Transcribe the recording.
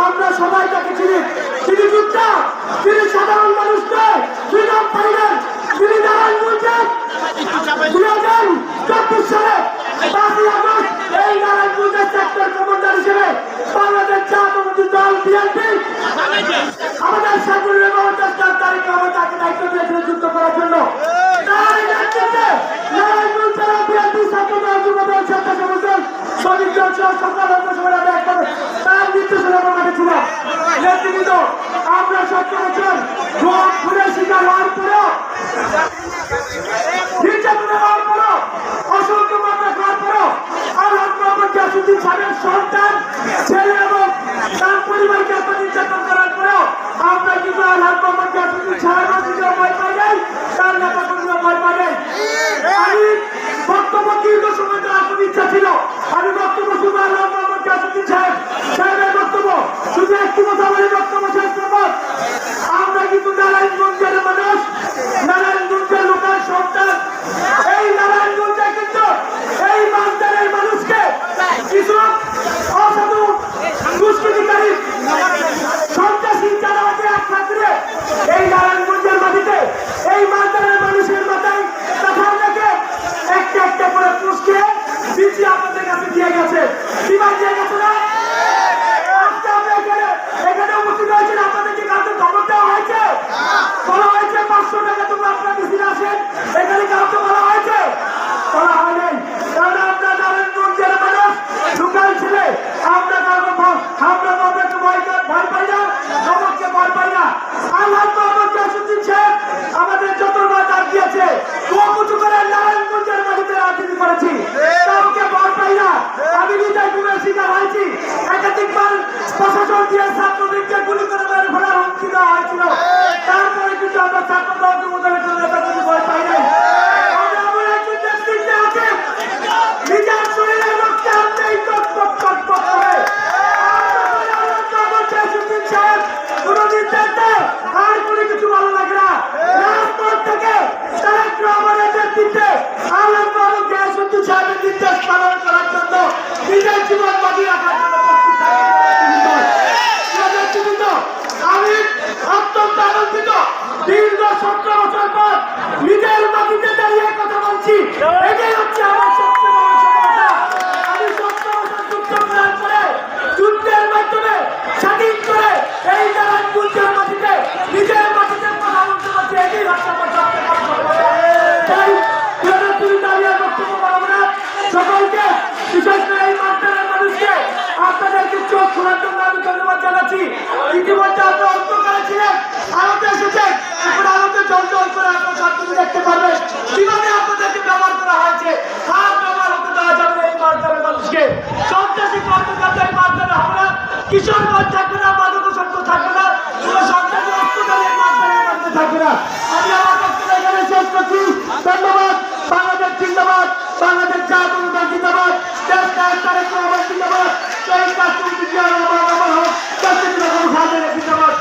আমরা সবাই তাকে চিনি। তিনি যোদ্ধা, তিনি সাধারণ মানুষ নয়, ফ্রিডম ফাইটার। তিনি নারায়ণগঞ্জে 2024 সালে 5ই আগস্ট এই নারায়ণগঞ্জের সেক্টর কমান্ডার হিসেবে বাংলাদেশ জাতীয়তাবাদী দল বিএনপি আমাদের সাগরের মহাদেশটার তারিখে আমরা তাকে দায়িত্ব দিয়েছিলেন যুদ্ধ করার জন্য। তার নেতৃত্বে নারায়ণগঞ্জের বিএনপি ছাত্রদল যুবদল স্বেচ্ছাসেবক শ্রমিক দল সহ সকল অঙ্গসংগঠনের একসাথে তার নির্দেশনা আমরা মাঠেছিলাম। নেতৃত্ব আমরা 17 বছর ভোট ফুলের শিকার হওয়ার পরেও, নির্যাতনের হওয়ার পরেও, অসংখ্য মামলা খাওয়ার পরেও আল্লাহ মোহাম্মদ গিয়াসউদ্দিন সাহেবের সন্তান ছেলে এবং তার পরিবারকে এত নির্যাতন করার পরেও আমরা কিন্তু আল্লাহ মোহাম্মদ গিয়াসউদ্দিন সাহেবের দিকেও ভয় পাই নাই, তার নেতা কর্মীরা ভয় পাই নাই। আমি বক্তব্য দীর্ঘ সময় দেওয়ার খুব ইচ্ছা ছিল। আমি বক্তব্য শুধু আল্লাহ মোহাম্মদ গিয়াসউদ্দিন সাহেবের বক্তব্য শুধু একটি কথা বলে বক্তব্য শেষ করব। আমরা কিন্তু নারায়ণগঞ্জের মানুষ, নারায়ণগঞ্জের লোকের সন্তান। এই নারায়ণগঞ্জে কিন্তু এই বাজারের মানুষকে কিছু অসাধু দুষ্কৃতিকারী সন্ত্রাসী চালাবাজি আখ্যা দিয়ে এই নারায়ণগঞ্জের মাটিতে এই বাজারের মানুষের মাথায় কথা রেখে একটা একটা করে পুষকে দিচ্ছি আপনাদের কাছে দিয়ে গেছে। বিমান দিয়ে গেছে না? আজকে আমরা এখানে উপস্থিত হয়েছেন, আপনাদেরকে কাউকে খবর দেওয়া হয়েছে? বলা হয়েছে 500 টাকা তোমরা আপনার মিছিল আসেন, এখানে কাউকে বলা হয়েছে? বলা হয় নাই। কারণ আমরা নারায়ণগঞ্জের মানুষ, লোকাল ছেলে, আমরা কাউকে ভয় পাই না, নবককে ভয় পাই না। আল্লাহ মোহাম্মদ গিয়াসউদ্দিন সাহেব আমাদের যতবার ডাক দিয়েছে কুচু করে নারায়ণগঞ্জের মাটিতে রাজনীতি করেছি, কাউকে ভয় পাই না। আমি নিজেই গুমের শিকার হয়েছি, একাধিকবার প্রশাসন দিয়ে ছাত্রদেরকে গুলি করে মেরে ফেলার হুমকি দেওয়া হয়েছিল। তারপরে কিন্তু আমরা ছাত্র দল যুবদলের কোনো নেতা কর্মী ভয় পাই নাই। নিজের শরীরের রক্তে আপনি টক করে কোন নির্দেশ দেয় আর কোনো কিছু ভালো লাগে না। রাজপথ থেকে তারেক রহমানের নেতৃত্বে আল্লাহ মোহাম্মদ গিয়াসউদ্দিন সাহেবের নির্দেশ পালন করার জন্য নিজের জীবন বাজি রাখার জন্য প্রস্তুত। আমি অত্যন্ত আনন্দিত, দীর্ঘ 17 বছর পর নিজের মাটিতে দাঁড়িয়ে কথা বলছি। এটাই হচ্ছে আমার সবচেয়ে বড় সফলতা। আমি 17 বছর যুদ্ধ করার পরে যুদ্ধের মাধ্যমে স্বাধীন করে এই নারায়ণগঞ্জের মাটিতে নিজের মাটিতে কথা বলতে পারছি। এটাই হচ্ছে আমার সবচেয়ে বড় সফলতা। তাই তুমি দাঁড়িয়ে বক্তব্য পাবো না। সকলকে, বিশেষ করে এই মাঠের মানুষকে আপনাদেরকে চোখ খোলার জন্য আমি ধন্যবাদ জানাচ্ছি। ইতিমধ্যে আপনারা অন্ধকারে ছিলেন, আলোতে এসেছেন, এখন আলোতে জল করে আপনার সবকিছু দেখতে পারবেন কিভাবে আপনাদেরকে ব্যবহার করা হয়েছে। আর ব্যবহার হতে দেওয়া যাবে না এই মাঠের মানুষকে। সন্ত্রাসী কর্মকাণ্ড এই মাঠের হবে না, কিশোরগঞ্জ থাকবে না, মাদকাসক্ত থাকবে না, কোনো সন্ত্রাসী অস্ত্রধারী এই মাঠের মধ্যে থাকবে না। আমি আমার বক্তব্য এখানে শেষ করছি। ধন্যবাদ। বাংলাদেশ জিন্দাবাদ, বাংলাদেশ জাতীয়তাবাদী দল জিন্দাবাদ, দেশ নায়ক তারেক রহমান জিন্দাবাদ, শহীদ রাষ্ট্রপতি জিয়া রহমান আমার হোক, জাতীয় জিন্দাবাদ।